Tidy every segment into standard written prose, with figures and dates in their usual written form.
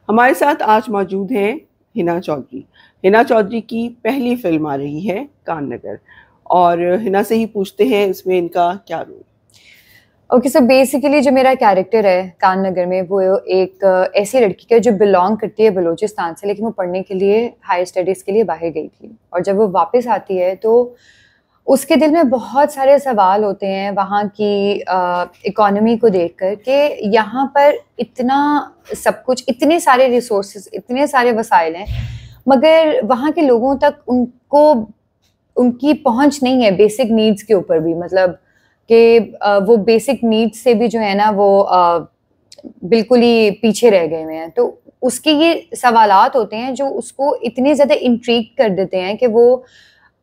हमारे साथ आज मौजूद हैं हिना चौधरी। हिना चौधरी की पहली फिल्म आ रही है कान नगर, और हिना से ही पूछते हैं इसमें इनका क्या रोल। ओके, सो बेसिकली जो मेरा कैरेक्टर है कान नगर में, वो एक ऐसी लड़की का जो बिलोंग करती है बलूचिस्तान से, लेकिन वो पढ़ने के लिए हायर स्टडीज़ के लिए बाहर गई थी। और जब वो वापस आती है तो उसके दिल में बहुत सारे सवाल होते हैं वहाँ की इकोनॉमी को देखकर, कि यहाँ पर इतना सब कुछ, इतने सारे रिसोर्सेज, इतने सारे वसाइल हैं, मगर वहाँ के लोगों तक उनको उनकी पहुँच नहीं है बेसिक नीड्स के ऊपर भी। मतलब कि वो बेसिक नीड्स से भी जो है ना, वो बिल्कुल ही पीछे रह गए हुए हैं। तो उसके ये सवालात होते हैं जो उसको इतने ज़्यादा इंट्रीग कर देते हैं कि वो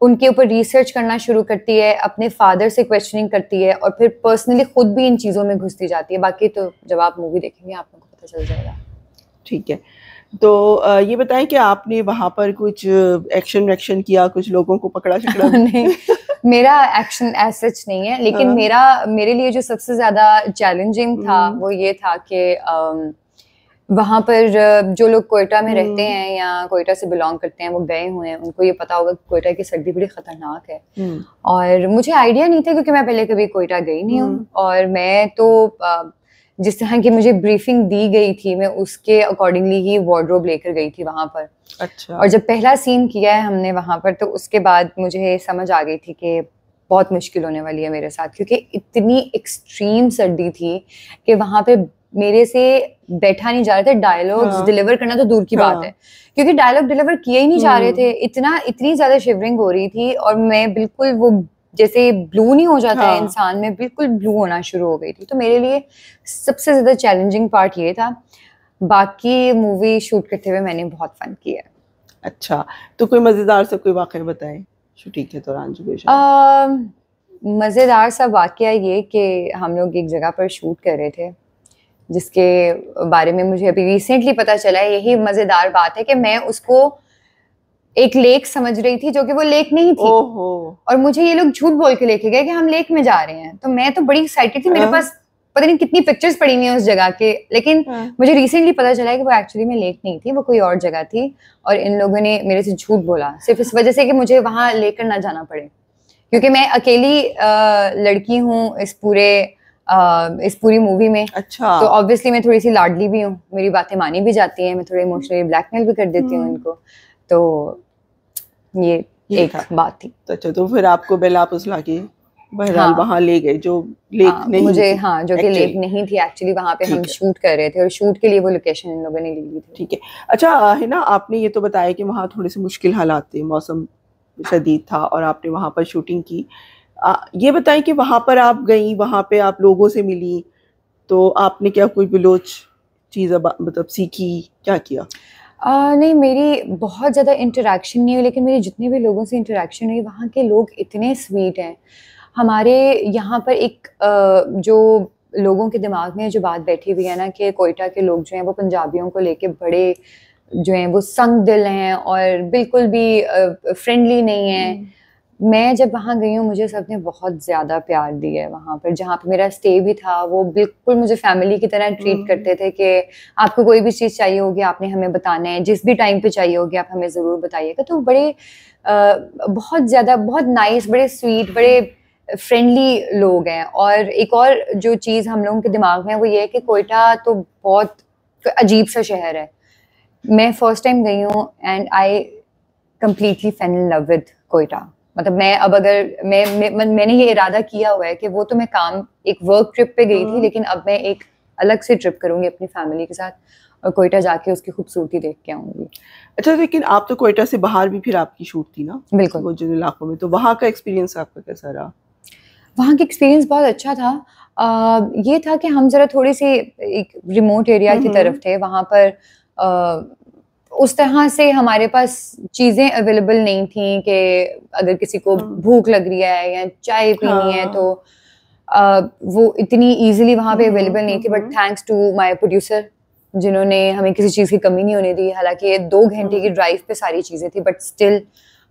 उनके ऊपर रिसर्च करना शुरू करती है, अपने फादर से क्वेश्चनिंग करती है, और फिर पर्सनली खुद भी इन चीज़ों में घुसती जाती है। बाकी तो जब आप मूवी देखेंगे आप लोगों को पता चल जाएगा। ठीक है, तो ये बताएं कि आपने वहाँ पर कुछ एक्शन किया, कुछ लोगों को पकड़ा शकड़ा? नहीं, मेरा एक्शन एज सच नहीं है, लेकिन मेरे लिए जो सबसे ज़्यादा चैलेंजिंग था वो ये था कि वहाँ पर जो लोग कोयटा में रहते हैं या कोयटा से बिलोंग करते हैं, वो गए हुए हैं, उनको ये पता होगा कि कोयटा की सर्दी बड़ी ख़तरनाक है। और मुझे आइडिया नहीं था, क्योंकि मैं पहले कभी कोयटा गई नहीं हूँ, और मैं तो जिस तरह की मुझे ब्रीफिंग दी गई थी, मैं उसके अकॉर्डिंगली ही वार्डरोब लेकर गई थी वहाँ पर। अच्छा। और जब पहला सीन किया है हमने वहाँ पर, तो उसके बाद मुझे समझ आ गई थी कि बहुत मुश्किल होने वाली है मेरे साथ, क्योंकि इतनी एक्सट्रीम सर्दी थी कि वहाँ पे मेरे से बैठा नहीं जा रहे थे। डायलॉग्स डिलीवर करना तो दूर की बात है, क्योंकि डायलॉग डिलीवर किए ही नहीं जा रहे थे। इतनी ज्यादा शिवरिंग हो रही थी, और मैं बिल्कुल वो जैसे ब्लू नहीं हो जाता है इंसान में, बिल्कुल ब्लू होना शुरू हो गई थी। तो मेरे लिए सबसे ज्यादा चैलेंजिंग पार्ट ये था। बाकी मूवी शूट करते हुए मैंने बहुत फन किया है। अच्छा, तो कोई मजेदार सा कोई वाकया बताएं शूटिंग के दौरान जो बेशक। मजेदार सा वाकया ये कि हम लोग एक जगह पर शूट कर रहे थे, जिसके बारे में मुझे अभी रिसेंटली पता चला है। यही मजेदार बात है कि मैं उसको एक लेक समझ रही थी, जो कि वो लेक नहीं थी। ओहो। और मुझे ये लोग झूठ बोल के लेके गए कि हम लेक में जा रहे हैं। तो मैं तो बड़ी एक्साइटेड थी, मेरे पास पता नहीं कितनी पिक्चर्स पड़ी हुई हैं उस जगह के, लेकिन मुझे रिसेंटली पता चला है कि वो एक्चुअली में लेक नहीं थी, वो कोई और जगह थी। और इन लोगों ने मेरे से झूठ बोला सिर्फ इस वजह से कि मुझे वहां लेकर ना जाना पड़े, क्योंकि मैं अकेली लड़की हूँ इस पूरी मूवी में। अच्छा। तो ऑब्वियसली मैं थोड़ी सी लाडली भी हूँ, मेरी बातें मानी भी जाती हैं, मैं थोड़ी इमोशनली ब्लैकमेल भी कर देती हूँ इनको। तो ये एक बात थी। अच्छा, तो फिर आपको बेला पुसला के बहरहाल वहाँ ले गए, जो लेक नहीं मुझे थी, जो कि लेक नहीं थी एक्चुअली। वहाँ पे हम शूट कर रहे थे, और शूट के लिए वो लोकेशन इन लोगों ने ले ली थी। ठीक है। अच्छा है ना, आपने ये तो बताया कि वहाँ थोड़े से मुश्किल हालात थे, मौसम शदीद था, और आपने वहाँ पर शूटिंग की। ये बताएं कि वहाँ पर आप गई, वहाँ पे आप लोगों से मिली, तो आपने क्या कोई बलोच चीज़ मतलब सीखी, क्या किया? नहीं, मेरी बहुत ज़्यादा इंटरेक्शन नहीं हुई, लेकिन मेरे जितने भी लोगों से इंटरेक्शन हुई, वहाँ के लोग इतने स्वीट हैं। हमारे यहाँ पर एक जो लोगों के दिमाग में जो बात बैठी हुई है ना, कि कोयटा के लोग जो हैं वो पंजाबियों को लेके बड़े जो हैं वो संग दिल हैं और बिल्कुल भी फ्रेंडली नहीं है। मैं जब वहाँ गई हूँ, मुझे सबने बहुत ज़्यादा प्यार दिया है वहाँ पर। जहाँ पे मेरा स्टे भी था, वो बिल्कुल मुझे फैमिली की तरह ट्रीट करते थे कि आपको कोई भी चीज़ चाहिए होगी आपने हमें बताना है, जिस भी टाइम पे चाहिए होगी आप हमें ज़रूर बताइएगा। तो बड़े बहुत ज़्यादा, बहुत नाइस, बड़े स्वीट, बड़े फ्रेंडली लोग हैं। और एक और जो चीज़ हम लोगों के दिमाग में है वो ये है कि कोयटा तो बहुत अजीब सा शहर है। मैं फर्स्ट टाइम गई हूँ and I completely fail in love with Quetta. मतलब मैं अब अगर मैंने ये इरादा किया हुआ है कि वो तो मैं एक वर्क ट्रिप पे गई थी, लेकिन अब मैं एक अलग से ट्रिप करूंगी अपनी फैमिली के साथ, और कोयटा जाके उसकी खूबसूरती देख के आऊंगी। अच्छा, लेकिन आप तो कोयटा से बाहर भी फिर आपकी शूट थी ना? बिल्कुल। वो जिन इलाकों में, तो वहाँ का एक्सपीरियंस आपका कैसा रहा? वहाँ का एक्सपीरियंस बहुत अच्छा था। ये था कि हम जरा थोड़ी सी एक रिमोट एरिया की तरफ थे, वहाँ पर उस तरह से हमारे पास चीज़ें अवेलेबल नहीं थी कि अगर किसी को भूख लग रही है या चाय पीनी है तो वो इतनी इजीली वहाँ पे अवेलेबल नहीं थी। But thanks to my producer, जिन्होंने हमें किसी चीज़ की कमी नहीं होने दी। हालांकि 2 घंटे की ड्राइव पे सारी चीज़ें थी, बट स्टिल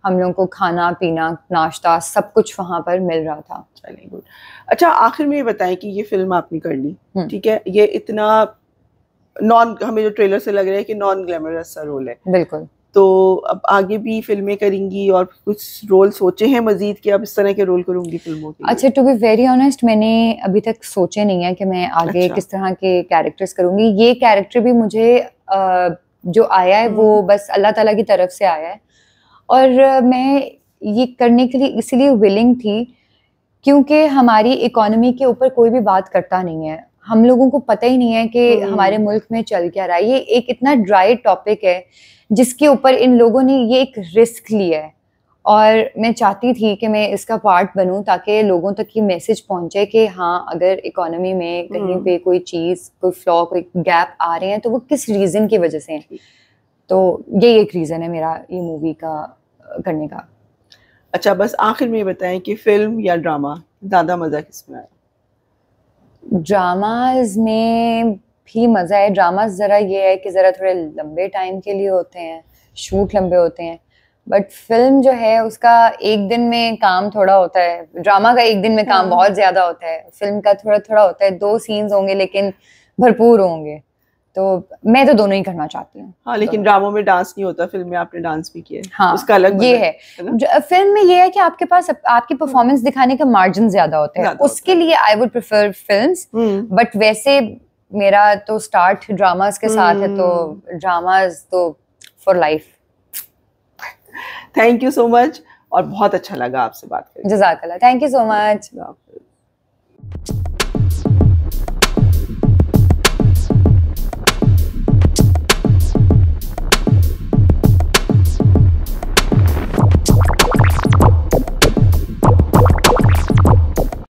हम लोगों को खाना पीना नाश्ता सब कुछ वहाँ पर मिल रहा था। चलिए, गुड। अच्छा, आखिर में ये बताएं कि ये फिल्म आपने कर ली, ठीक है, ये इतना नॉन, हमें जो ट्रेलर से लग रहा है कि नॉन ग्लैमरस सा रोल है। बिल्कुल। तो अब आगे भी फिल्में करेंगी और कुछ रोल सोचे हैं मजीद कि अब इस तरह के रोल करूंगी फिल्मों के लिए? अच्छा, टू बी वेरी ऑनेस्ट, मैंने अभी तक सोचे नहीं है कि मैं आगे अच्छा। किस तरह के कैरेक्टर्स करूंगी। ये कैरेक्टर भी मुझे जो आया है वो बस अल्लाह ताला की तरफ से आया है, और मैं ये करने के लिए इसीलिए विलिंग थी क्योंकि हमारी इकोनॉमी के ऊपर कोई भी बात करता नहीं है। हम लोगों को पता ही नहीं है कि हमारे मुल्क में चल क्या रहा है। ये एक इतना ड्राई टॉपिक है जिसके ऊपर इन लोगों ने ये एक रिस्क लिया है, और मैं चाहती थी कि मैं इसका पार्ट बनूं ताकि लोगों तक ये मैसेज पहुंचे कि हाँ, अगर इकोनॉमी में कहीं पे कोई चीज़, कोई फ्लॉ, कोई गैप आ रहे हैं तो वो किस रीज़न की वजह से हैं। तो ये एक रीज़न है मेरा ये मूवी का करने का। अच्छा, बस आखिर में ये बताएं कि फिल्म या ड्रामा ज़्यादा मज़ा किसमें आया? ड्रामाज में भी मज़ा है। ड्रामाज ज़रा ये है कि ज़रा थोड़े लंबे टाइम के लिए होते हैं, शूट लंबे होते हैं, बट फिल्म जो है उसका एक दिन में काम थोड़ा होता है। ड्रामा का एक दिन में काम बहुत ज़्यादा होता है, फिल्म का थोड़ा थोड़ा होता है। 2 सीन्स होंगे लेकिन भरपूर होंगे, तो मैं तो दोनों ही करना चाहती हूँ। हाँ, लेकिन ड्रामों में डांस नहीं होता, फिल्म में आपने डांस भी किया है। हाँ, उसका अलग ये है। फिल्म में ये है कि आपके पास आपकी परफॉर्मेंस दिखाने का मार्जिन ज्यादा होता है, उसके लिए I would prefer films. But वैसे मेरा तो स्टार्ट ड्रामास के साथ है, तो ड्रामास तो for life. Thank you so much, और बहुत अच्छा लगा आपसे बात करके। जज़ाकल्लाह, थैंक यू सो मच।